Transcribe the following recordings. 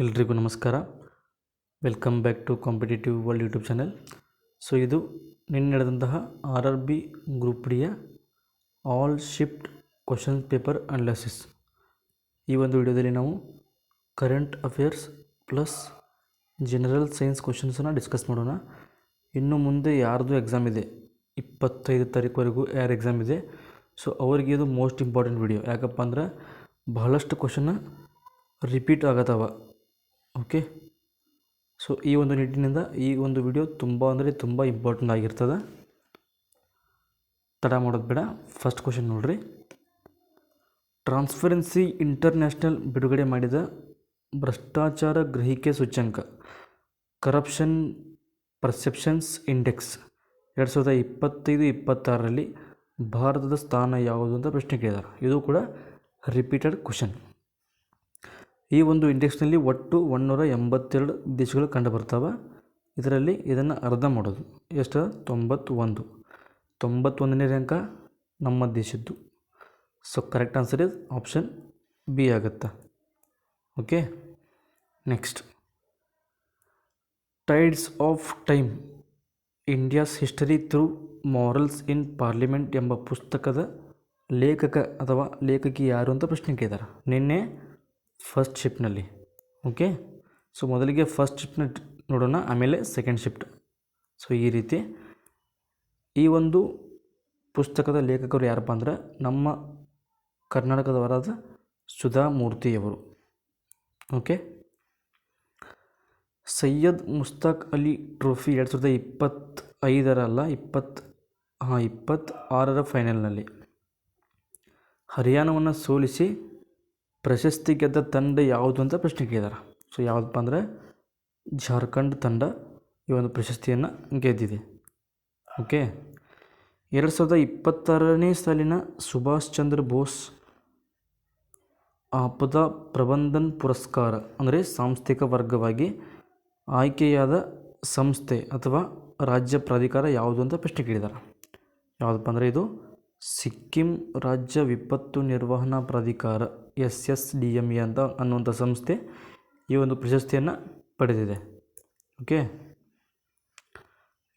ಎಲ್ರಿಗೂ ನಮಸ್ಕಾರ. Welcome back to competitive world YouTube channel. So ಇದು ನಿನ್ನೆ ನಡೆದಂತಹ RRB ಗ್ರೂಪ್ ಡಿಯ all shift question paper analysis. ಈ ಒಂದು ವಿಡಿಯೋದಲ್ಲಿ ನಾವು current affairs plus general science ಕ್ವಶನ್ಸನ್ನು ಡಿಸ್ಕಸ್ ಮಾಡೋಣ. ಇನ್ನು ಮುಂದೆ ಯಾರ್ದು ಎಕ್ಸಾಮ್ ಇದೆ, 25 ತಾರೀಕುವರೆಗೂ ಯಾರು ಎಕ್ಸಾಮ್ ಇದೆ, ಸೊ ಅವರಿಗೆ ಇದು ಮೋಸ್ಟ್ ಇಂಪಾರ್ಟೆಂಟ್ ವಿಡಿಯೋ. ಯಾಕಪ್ಪ ಅಂದ್ರೆ ಬಹಳಷ್ಟು ಕ್ವಶನ್ನ ರಿಪೀಟ್ ಆಗತ್ತವ. ಓಕೆ, ಸೊ ಈ ಒಂದು ನಿಟ್ಟಿನಿಂದ ಈ ಒಂದು ವಿಡಿಯೋ ತುಂಬ ಇಂಪಾರ್ಟೆಂಟ್ ಆಗಿರ್ತದೆ. ತಡ ಮಾಡೋದು ಬೇಡ. ಫಸ್ಟ್ ಕ್ವಶನ್ ನೋಡ್ರಿ. ಟ್ರಾನ್ಸ್ಪರೆನ್ಸಿ ಇಂಟರ್ನ್ಯಾಷನಲ್ ಬಿಡುಗಡೆ ಮಾಡಿದ ಭ್ರಷ್ಟಾಚಾರ ಗ್ರಹಿಕೆ ಸೂಚ್ಯಂಕ ಕರಪ್ಷನ್ ಪರ್ಸೆಪ್ಷನ್ಸ್ ಇಂಡೆಕ್ಸ್ 2025-26ರಲ್ಲಿ ಭಾರತದ ಸ್ಥಾನ ಯಾವುದು ಅಂತ ಪ್ರಶ್ನೆ ಕೇಳಿದ್ದಾರೆ. ಇದು ಕೂಡ ರಿಪೀಟೆಡ್ ಕ್ವಶನ್. ಈ ಒಂದು ಇಂಡೆಕ್ಸ್ನಲ್ಲಿ ಒಟ್ಟು 182 ದೇಶಗಳು ಕಂಡು ಬರ್ತಾವೆ. ಇದರಲ್ಲಿ ಇದನ್ನು ಅರ್ಧ ಮಾಡೋದು ಎಷ್ಟು? 91ನೇ ರ್ಯಾಂಕ ನಮ್ಮ ದೇಶದ್ದು. So correct answer is option B ಆಗುತ್ತೆ. Okay, next. Tides of time India's history through morals in parliament ಎಂಬ ಪುಸ್ತಕದ ಲೇಖಕ ಅಥವಾ ಲೇಖಕಿ ಯಾರು ಅಂತ ಪ್ರಶ್ನೆ ಕೇಳಿದ್ದಾರೆ ನಿನ್ನೆ ಫಸ್ಟ್ ಶಿಫ್ಟ್ನಲ್ಲಿ. ಓಕೆ, ಸೊ ಮೊದಲಿಗೆ ಫಸ್ಟ್ ಶಿಫ್ಟ್ನ ನೋಡೋಣ, ಆಮೇಲೆ ಸೆಕೆಂಡ್ ಶಿಫ್ಟ್. ಸೊ ಈ ರೀತಿ ಈ ಒಂದು ಪುಸ್ತಕದ ಲೇಖಕರು ಯಾರಪ್ಪ ಅಂದ್ರೆ ನಮ್ಮ ಕರ್ನಾಟಕದವರಾದ ಸುಧಾ ಮೂರ್ತಿಯವರು. ಓಕೆ, ಸೈಯದ್ ಮುಸ್ತಾಕ್ ಅಲಿ ಟ್ರೋಫಿ 2025 ಫೈನಲ್ನಲ್ಲಿ ಹರಿಯಾಣವನ್ನು ಸೋಲಿಸಿ ಪ್ರಶಸ್ತಿ ಗೆದ್ದ ತಂಡ ಯಾವುದು ಅಂತ ಪ್ರಶ್ನೆ ಕೇಳಿದ್ದಾರೆ. ಸೊ ಯಾವುದಪ್ಪ ಅಂದರೆ ಜಾರ್ಖಂಡ್ ತಂಡ ಈ ಒಂದು ಪ್ರಶಸ್ತಿಯನ್ನು ಗೆದ್ದಿದೆ. ಓಕೆ, 2026ನೇ ಸಾಲಿನ ಸುಭಾಷ್ ಚಂದ್ರ ಬೋಸ್ ಆಪದಾ ಪ್ರಬಂಧನ್ ಪುರಸ್ಕಾರ ಅಂದರೆ ಸಾಂಸ್ಥಿಕ ವರ್ಗವಾಗಿ ಆಯ್ಕೆಯಾದ ಸಂಸ್ಥೆ ಅಥವಾ ರಾಜ್ಯ ಪ್ರಾಧಿಕಾರ ಯಾವುದು ಅಂತ ಪ್ರಶ್ನೆ ಕೇಳಿದ್ದಾರೆ. ಯಾವುದಪ್ಪ ಅಂದರೆ ಇದು ಸಿಕ್ಕಿಂ ರಾಜ್ಯ ವಿಪತ್ತು ನಿರ್ವಹಣಾ ಪ್ರಾಧಿಕಾರ SSDME ಅಂತ ಅನ್ನುವಂಥ ಸಂಸ್ಥೆ ಈ ಒಂದು ಪ್ರಶಸ್ತಿಯನ್ನು ಪಡೆದಿದೆ. Okay,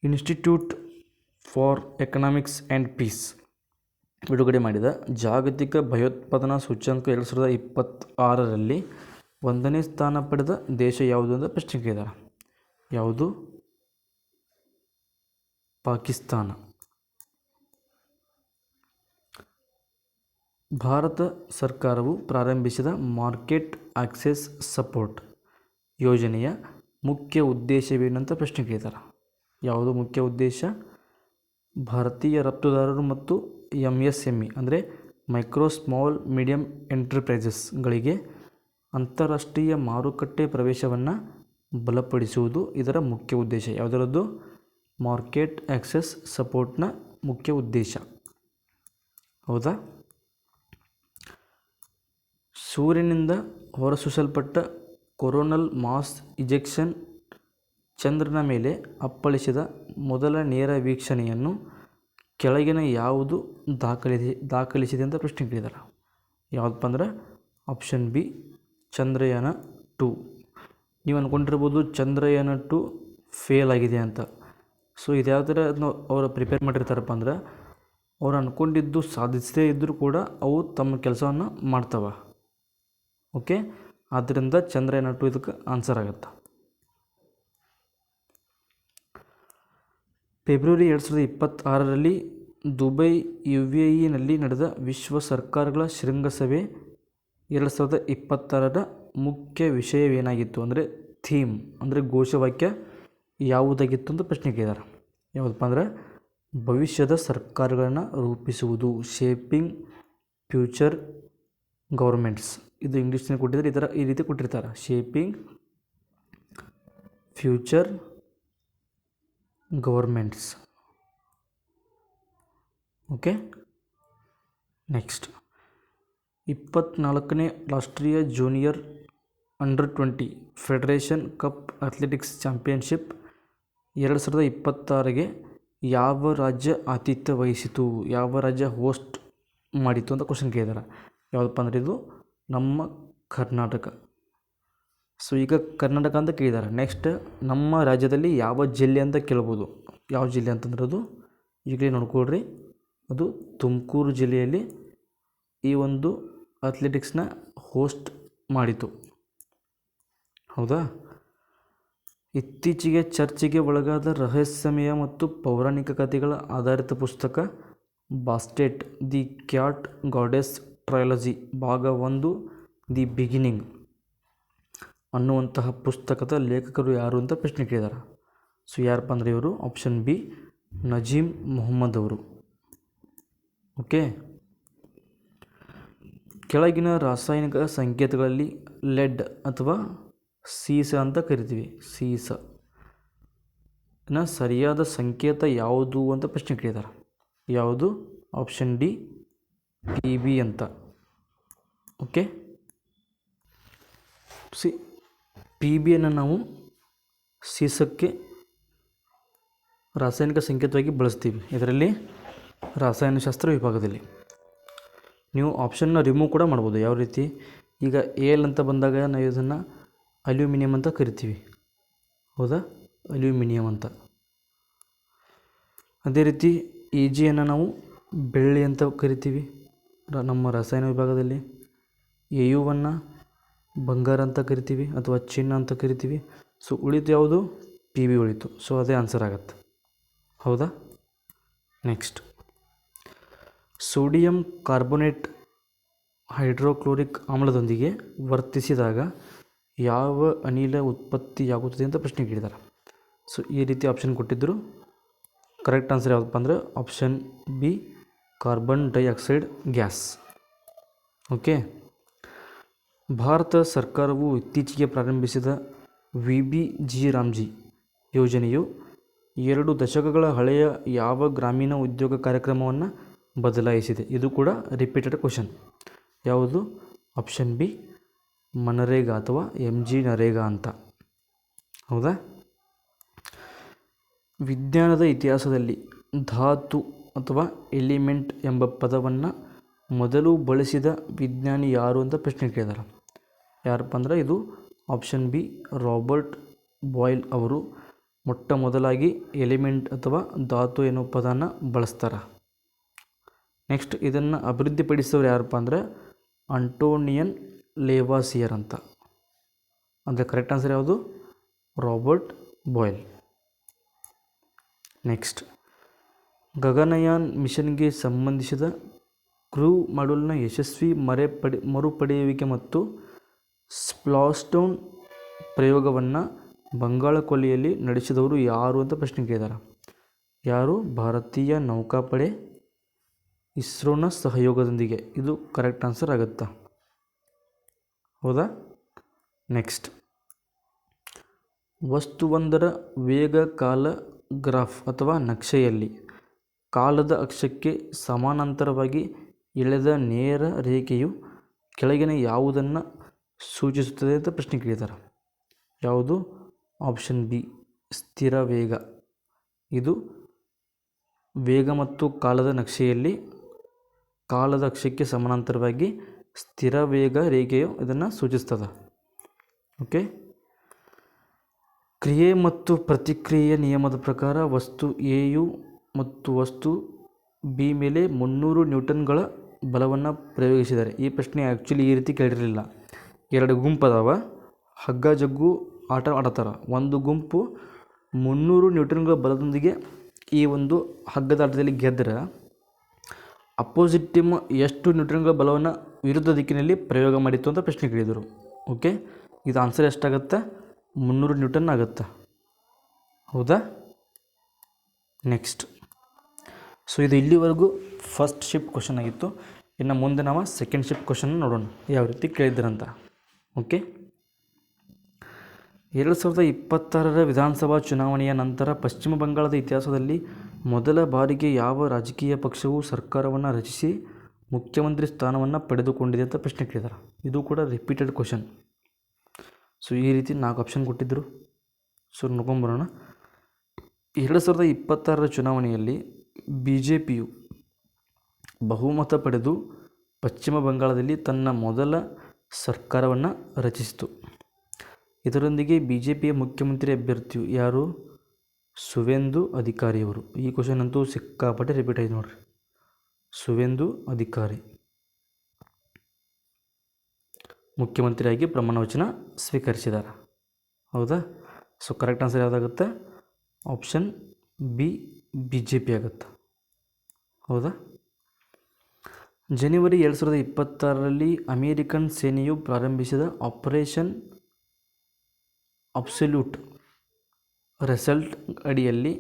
institute for economics and peace ಬಿಡುಗಡೆ ಮಾಡಿದ ಜಾಗತಿಕ ಭಯೋತ್ಪಾದನಾ ಸೂಚ್ಯಂಕ 2026ರಲ್ಲಿ 1ನೇ ಸ್ಥಾನ ಪಡೆದ ದೇಶ ಯಾವುದು ಅಂತ ಪ್ರಶ್ನೆ ಕೇಳಿದ್ದಾರೆ. ಯಾವುದು? ಪಾಕಿಸ್ತಾನ. ಭಾರತ ಸರ್ಕಾರವು ಪ್ರಾರಂಭಿಸಿದ ಮಾರ್ಕೆಟ್ ಆಕ್ಸೆಸ್ ಸಪೋರ್ಟ್ ಯೋಜನೆಯ ಮುಖ್ಯ ಉದ್ದೇಶವೇನಂತ ಪ್ರಶ್ನೆ ಕೇಳಿದ್ದಾರೆ. ಯಾವುದು ಮುಖ್ಯ ಉದ್ದೇಶ? ಭಾರತೀಯ ರಫ್ತುದಾರರು ಮತ್ತು MSME ಅಂದರೆ ಮೈಕ್ರೋ ಸ್ಮಾಲ್ ಮೀಡಿಯಂ ಎಂಟರ್ಪ್ರೈಸಸ್ಗಳಿಗೆ ಅಂತಾರಾಷ್ಟ್ರೀಯ ಮಾರುಕಟ್ಟೆ ಪ್ರವೇಶವನ್ನು ಬಲಪಡಿಸುವುದು ಇದರ ಮುಖ್ಯ ಉದ್ದೇಶ. ಯಾವುದರದ್ದು? ಮಾರ್ಕೆಟ್ ಆಕ್ಸೆಸ್ ಸಪೋರ್ಟ್ನ ಮುಖ್ಯ ಉದ್ದೇಶ. ಹೌದಾ? ಸೂರ್ಯನಿಂದ ಹೊರಸೂಸಲ್ಪಟ್ಟ ಕೊರೋನಲ್ ಮಾಸ್ ಇಜೆಕ್ಷನ್ ಚಂದ್ರನ ಮೇಲೆ ಅಪ್ಪಳಿಸಿದ ಮೊದಲ ನೇರ ವೀಕ್ಷಣೆಯನ್ನು ಕೆಳಗಿನ ಯಾವುದು ದಾಖಲಿಸಿದೆ ಅಂತ ಪ್ರಶ್ನೆ ಕೇಳಿದ್ದಾರೆ. ಯಾವುದಪ್ಪ ಅಂದ್ರೆ ಆಪ್ಷನ್ ಬಿ ಚಂದ್ರಯಾನ 2. ನೀವು ಅಂದ್ಕೊಂಡಿರ್ಬೋದು ಚಂದ್ರಯಾನ 2 ಫೇಲ್ ಆಗಿದೆ ಅಂತ. ಸೊ ಇದ್ಯಾವ ಥರ ಅವರು ಪ್ರಿಪೇರ್ ಮಾಡಿರ್ತಾರಪ್ಪ ಅಂದ್ರೆ ಅವ್ರು ಅಂದ್ಕೊಂಡಿದ್ದು ಸಾಧಿಸದೇ ಇದ್ದರೂ ಕೂಡ ಅವು ತಮ್ಮ ಕೆಲಸವನ್ನು ಮಾಡ್ತವೆ. ಓಕೆ, ಆದ್ದರಿಂದ ಚಂದ್ರಯಾನ 2 ಇದಕ್ಕೆ ಆನ್ಸರ್ ಆಗುತ್ತೆ. ಫೆಬ್ರವರಿ 2026ರಲ್ಲಿ ದುಬೈ UAEನಲ್ಲಿ ನಡೆದ ವಿಶ್ವ ಸರ್ಕಾರಗಳ ಶೃಂಗಸಭೆ 2026ರ ಮುಖ್ಯ ವಿಷಯವೇನಾಗಿತ್ತು ಅಂದರೆ ಥೀಮ್ ಅಂದರೆ ಘೋಷವಾಕ್ಯ ಯಾವುದಾಗಿತ್ತು ಅಂತ ಪ್ರಶ್ನೆ ಕೇಳಿದ್ದಾರೆ. ಯಾವುದಪ್ಪ ಅಂದ್ರೆ ಭವಿಷ್ಯದ ಸರ್ಕಾರಗಳನ್ನು ರೂಪಿಸುವುದು, ಶೇಪಿಂಗ್ ಫ್ಯೂಚರ್ ಗೌರ್ಮೆಂಟ್ಸ್. ಇದು ಇಂಗ್ಲೀಷ್ನಲ್ಲಿ ಕೊಟ್ಟಿದ್ದಾರೆ, ಈ ರೀತಿ ಕೊಟ್ಟಿರ್ತಾರೆ, shaping future governments. Okay, next. 24ನೇ ರಾಷ್ಟ್ರೀಯ ಜೂನಿಯರ್ ಅಂಡರ್-20 ಫೆಡರೇಷನ್ ಕಪ್ ಅಥ್ಲೆಟಿಕ್ಸ್ ಚಾಂಪಿಯನ್ಶಿಪ್ 2026ಗೆ ಯಾವ ರಾಜ್ಯ ಆತಿಥ್ಯ ವಹಿಸಿತು, ಯಾವ ರಾಜ್ಯ ಹೋಸ್ಟ್ ಮಾಡಿತು ಅಂತ ಕ್ವಶನ್ ಕೇಳಿದ್ದಾರೆ. ಯಾವುದಪ್ಪ ಅಂದರೆ ಇದು ನಮ್ಮ ಕರ್ನಾಟಕ. ಸೊ ಈಗ ಕರ್ನಾಟಕ ಅಂತ ಕೇಳಿದ್ದಾರೆ. ನೆಕ್ಸ್ಟ್ ನಮ್ಮ ರಾಜ್ಯದಲ್ಲಿ ಯಾವ ಜಿಲ್ಲೆ ಅಂತ ಕೇಳ್ಬೋದು. ಯಾವ ಜಿಲ್ಲೆ ಅಂತಂದ್ರೆ ಅದು ಈಗಲೇ ನೋಡ್ಕೊಳ್ರಿ, ಅದು ತುಮಕೂರು ಜಿಲ್ಲೆಯಲ್ಲಿ ಈ ಒಂದು ಅಥ್ಲೆಟಿಕ್ಸ್ನ ಹೋಸ್ಟ್ ಮಾಡಿತು. ಹೌದಾ. ಇತ್ತೀಚೆಗೆ ಚರ್ಚೆಗೆ ಒಳಗಾದ ರಹಸ್ಯಮಯ ಮತ್ತು ಪೌರಾಣಿಕ ಕಥೆಗಳ ಆಧಾರಿತ ಪುಸ್ತಕ ಬಾಸ್ಟೆಟ್ ದಿ ಕ್ಯಾಟ್ ಗಾಡೆಸ್ ಟ್ರಯಾಲಜಿ ಭಾಗ 1 ದಿ ಬಿಗಿನಿಂಗ್ ಅನ್ನುವಂತಹ ಪುಸ್ತಕದ ಲೇಖಕರು ಯಾರು ಅಂತ ಪ್ರಶ್ನೆ ಕೇಳಿದ್ದಾರೆ. ಸೊ ಯಾರಪ್ಪ ಅಂದರೆ ಇವರು ಆಪ್ಷನ್ ಬಿ ನಜೀಮ್ ಮೊಹಮ್ಮದ್ ಅವರು. ಓಕೆ. ಕೆಳಗಿನ ರಾಸಾಯನಿಕ ಸಂಕೇತಗಳಲ್ಲಿ ಲೆಡ್ ಅಥವಾ ಸೀಸ ಅಂತ ಕರಿತೀವಿ, ಸೀಸ ಸರಿಯಾದ ಸಂಕೇತ ಯಾವುದು ಅಂತ ಪ್ರಶ್ನೆ ಕೇಳಿದ್ದಾರೆ. ಯಾವುದು? ಆಪ್ಷನ್ ಡಿ Pb ಅಂತ. ಓಕೆ. Pbಯನ್ನು ನಾವು ಸೀಸಕ್ಕೆ ರಾಸಾಯನಿಕ ಸಂಕೇತವಾಗಿ ಬಳಸ್ತೀವಿ ಇದರಲ್ಲಿ ರಾಸಾಯನಶಾಸ್ತ್ರ ವಿಭಾಗದಲ್ಲಿ. ನೀವು ಆಪ್ಷನ್ನ ರಿಮೂವ್ ಕೂಡ ಮಾಡ್ಬೋದು. ಯಾವ ರೀತಿ? ಈಗ ಏಲ್ ಅಂತ ಬಂದಾಗ ನಾವು ಇದನ್ನು ಅಲ್ಯೂಮಿನಿಯಂ ಅಂತ ಕರಿತೀವಿ. ಹೌದಾ, ಅಲ್ಯೂಮಿನಿಯಂ ಅಂತ. ಅದೇ ರೀತಿ Ag ನಾವು ಬೆಳ್ಳಿ ಅಂತ ಕರಿತೀವಿ ನಮ್ಮ ರಸಾಯನ ವಿಭಾಗದಲ್ಲಿ. Au ಬಂಗಾರ ಅಂತ ಕರಿತೀವಿ ಅಥವಾ ಚಿನ್ನ ಅಂತ ಕರಿತೀವಿ. ಸೊ ಉಳಿತು ಯಾವುದು? Pb ಉಳಿತು. ಸೊ ಅದೇ ಆನ್ಸರ್ ಆಗುತ್ತೆ. ಹೌದಾ. ನೆಕ್ಸ್ಟ್, ಸೋಡಿಯಂ ಕಾರ್ಬೋನೇಟ್ ಹೈಡ್ರೋಕ್ಲೋರಿಕ್ ಆಮ್ಲದೊಂದಿಗೆ ವರ್ತಿಸಿದಾಗ ಯಾವ ಅನಿಲ ಉತ್ಪತ್ತಿಯಾಗುತ್ತದೆ ಅಂತ ಪ್ರಶ್ನೆ ಕೇಳಿದ್ದಾರೆ. ಸೊ ಈ ರೀತಿ ಆಪ್ಷನ್ ಕೊಟ್ಟಿದ್ದರು. ಕರೆಕ್ಟ್ ಆನ್ಸರ್ ಯಾವುದಪ್ಪ ಅಂದರೆ option B carbon dioxide gas. Okay. Bharat ಸರ್ಕಾರವು ಇತ್ತೀಚೆಗೆ ಪ್ರಾರಂಭಿಸಿದ VBG ರಾಮ್ಜಿ ಯೋಜನೆಯು 2 ದಶಕಗಳ ಹಳೆಯ ಯಾವ ಗ್ರಾಮೀಣ ಉದ್ಯೋಗ ಕಾರ್ಯಕ್ರಮವನ್ನು ಬದಲಾಯಿಸಿದೆ? ಇದು ಕೂಡ ರಿಪೀಟೆಡ್ ಕ್ವಶನ್. ಯಾವುದು? ಆಪ್ಷನ್ ಬಿ ಮನರೇಗಾ ಅಥವಾ MG ನರೇಗಾ ಅಂತ. ಹೌದಾ. ವಿಜ್ಞಾನದ ಇತಿಹಾಸದಲ್ಲಿ ಧಾತು ಅಥವಾ ಎಲಿಮೆಂಟ್ ಎಂಬ ಪದವನ್ನು ಮೊದಲು ಬಳಸಿದ ವಿಜ್ಞಾನಿ ಯಾರು ಅಂತ ಪ್ರಶ್ನೆ ಕೇಳಿದ್ದಾರೆ. ಯಾರಪ್ಪ ಅಂದರೆ ಇದು ಆಪ್ಷನ್ ಬಿ ರಾಬರ್ಟ್ ಬಾಯ್ಲ್ ಅವರು ಮೊಟ್ಟ ಮೊದಲಾಗಿ ಎಲಿಮೆಂಟ್ ಅಥವಾ ಧಾತು ಎನ್ನುವ ಪದನ ಬಳಸ್ತಾರೆ. ನೆಕ್ಸ್ಟ್, ಇದನ್ನು ಅಭಿವೃದ್ಧಿಪಡಿಸಿದವರು ಯಾರಪ್ಪ ಅಂದರೆ ಅಂಟೋನಿಯನ್ ಲೇವಾಸಿಯರ್ ಅಂತ. ಅಂದರೆ ಕರೆಕ್ಟ್ ಆನ್ಸರ್ ಯಾವುದು? Robert boil. ನೆಕ್ಸ್ಟ್, ಗಗನಯಾನ್ ಮಿಷನ್ಗೆ ಸಂಬಂಧಿಸಿದ ಕ್ರೂ ಮಾಡ್ಯೂಲ್ನ ಯಶಸ್ವಿ ಮರುಪಡೆಯುವಿಕೆ ಮತ್ತು ಸ್ಪ್ಲಾಶ್ಡೌನ್ ಪ್ರಯೋಗವನ್ನು ಬಂಗಾಳ ಕೊಲ್ಲಿಯಲ್ಲಿ ನಡೆಸಿದವರು ಯಾರು ಅಂತ ಪ್ರಶ್ನೆ ಕೇಳಿದ್ದಾರೆ. ಯಾರು? ಭಾರತೀಯ ನೌಕಾಪಡೆ ಇಸ್ರೋನ ಸಹಯೋಗದೊಂದಿಗೆ. ಇದು ಕರೆಕ್ಟ್ ಆನ್ಸರ್ ಆಗುತ್ತಾ? ಹೌದಾ. ನೆಕ್ಸ್ಟ್, ವಸ್ತುವೊಂದರ ವೇಗ ಕಾಲ ಗ್ರಾಫ್ ಅಥವಾ ನಕ್ಷೆಯಲ್ಲಿ ಕಾಲದ ಅಕ್ಷಕ್ಕೆ ಸಮಾನಾಂತರವಾಗಿ ಎಳೆದ ನೇರ ರೇಖೆಯು ಕೆಳಗಿನ ಯಾವುದನ್ನು ಸೂಚಿಸುತ್ತದೆ ಅಂತ ಪ್ರಶ್ನೆ ಕೇಳಿದ್ದಾರೆ. ಯಾವುದು? ಆಪ್ಷನ್ ಬಿ ಸ್ಥಿರ ವೇಗ. ಇದು ವೇಗ ಮತ್ತು ಕಾಲದ ನಕ್ಷೆಯಲ್ಲಿ ಕಾಲದ ಅಕ್ಷಕ್ಕೆ ಸಮಾನಾಂತರವಾಗಿ ಸ್ಥಿರ ವೇಗ ರೇಖೆಯು ಇದನ್ನು ಸೂಚಿಸ್ತದೆ. ಓಕೆ. ಕ್ರಿಯೆ ಮತ್ತು ಪ್ರತಿಕ್ರಿಯೆಯ ನಿಯಮದ ಪ್ರಕಾರ ವಸ್ತು ಎಯು ಮತ್ತು ವಸ್ತು ಬಿ ಮೇಲೆ 300 ನ್ಯೂಟನ್ಗಳ ಬಲವನ್ನು ಪ್ರಯೋಗಿಸಿದ್ದಾರೆ. ಈ ಪ್ರಶ್ನೆ ಆ್ಯಕ್ಚುಲಿ ಈ ರೀತಿ ಕೇಳಿರಲಿಲ್ಲ. 2 ಗುಂಪು ಅದಾವ, ಹಗ್ಗ ಜಗ್ಗು ಆಟ ಆಡತ್ತಾರ. ಒಂದು ಗುಂಪು 300 ನ್ಯೂಟನ್ಗಳ ಬಲದೊಂದಿಗೆ ಈ ಒಂದು ಹಗ್ಗದ ಆಟದಲ್ಲಿ ಗೆದ್ದರೆ ಅಪೋಸಿಟ್ ಟೀಮ್ ಎಷ್ಟು ನ್ಯೂಟನ್ಗಳ ಬಲವನ್ನು ವಿರುದ್ಧ ದಿಕ್ಕಿನಲ್ಲಿ ಪ್ರಯೋಗ ಮಾಡಿತ್ತು ಅಂತ ಪ್ರಶ್ನೆ ಕೇಳಿದರು. ಓಕೆ. ಇದು ಆನ್ಸರ್ ಎಷ್ಟಾಗುತ್ತೆ? 300 ನ್ಯೂಟನ್ ಆಗುತ್ತೆ. ಹೌದಾ. ನೆಕ್ಸ್ಟ್, ಸೊ ಇದು ಇಲ್ಲಿವರೆಗೂ ಫಸ್ಟ್ ಶಿಫ್ಟ್ ಕ್ವಶನ್ ಆಗಿತ್ತು. ಇನ್ನು ಮುಂದೆ ನಾವು ಸೆಕೆಂಡ್ ಶಿಫ್ಟ್ ಕ್ವಶನ್ ನೋಡೋಣ ಯಾವ ರೀತಿ ಕೇಳಿದ್ರಂತ. ಓಕೆ. 2026ರ ವಿಧಾನಸಭಾ ಚುನಾವಣೆಯ ನಂತರ ಪಶ್ಚಿಮ ಬಂಗಾಳದ ಇತಿಹಾಸದಲ್ಲಿ ಮೊದಲ ಬಾರಿಗೆ ಯಾವ ರಾಜಕೀಯ ಪಕ್ಷವು ಸರ್ಕಾರವನ್ನು ರಚಿಸಿ ಮುಖ್ಯಮಂತ್ರಿ ಸ್ಥಾನವನ್ನು ಪಡೆದುಕೊಂಡಿದೆ ಅಂತ ಪ್ರಶ್ನೆ ಕೇಳಿದ್ದಾರೆ. ಇದು ಕೂಡ ರಿಪೀಟೆಡ್ ಕ್ವಶನ್. ಸೊ ಈ ರೀತಿ 4 ಆಪ್ಷನ್ ಕೊಟ್ಟಿದ್ದರು. ಸೊ ನೋಡ್ಕೊಂಬರೋಣ. 2026ರ ಚುನಾವಣೆಯಲ್ಲಿ BJPಯು ಬಹುಮತ ಪಡೆದು ಪಶ್ಚಿಮ ಬಂಗಾಳದಲ್ಲಿ ತನ್ನ ಮೊದಲ ಸರ್ಕಾರವನ್ನು ರಚಿಸಿತು. ಇದರೊಂದಿಗೆ BJPಯ ಮುಖ್ಯಮಂತ್ರಿ ಅಭ್ಯರ್ಥಿಯು ಯಾರು? ಸುವೇಂದು ಅಧಿಕಾರಿಯವರು. ಈ ಕ್ವಶನ್ ಅಂತೂ ಸಿಕ್ಕಾಪಟ್ಟೆ ರಿಪೀಟ್ ಆಯ್ತು ನೋಡ್ರಿ. ಸುವೇಂದು ಅಧಿಕಾರಿ ಮುಖ್ಯಮಂತ್ರಿಯಾಗಿ ಪ್ರಮಾಣ ವಚನ ಸ್ವೀಕರಿಸಿದ್ದಾರೆ. ಹೌದಾ? ಸೊ ಕರೆಕ್ಟ್ ಆನ್ಸರ್ ಯಾವುದಾಗುತ್ತೆ? ಆಪ್ಷನ್ ಬಿ BJP ಆಗುತ್ತೆ. ಹೌದಾ? ಜನವರಿ 2026ರಲ್ಲಿ ಅಮೇರಿಕನ್ ಸೇನೆಯು ಪ್ರಾರಂಭಿಸಿದ ಆಪರೇಷನ್ ಅಬ್ಸಲ್ಯೂಟ್ ರಿಸಲ್ಟ್ ಅಡಿಯಲ್ಲಿ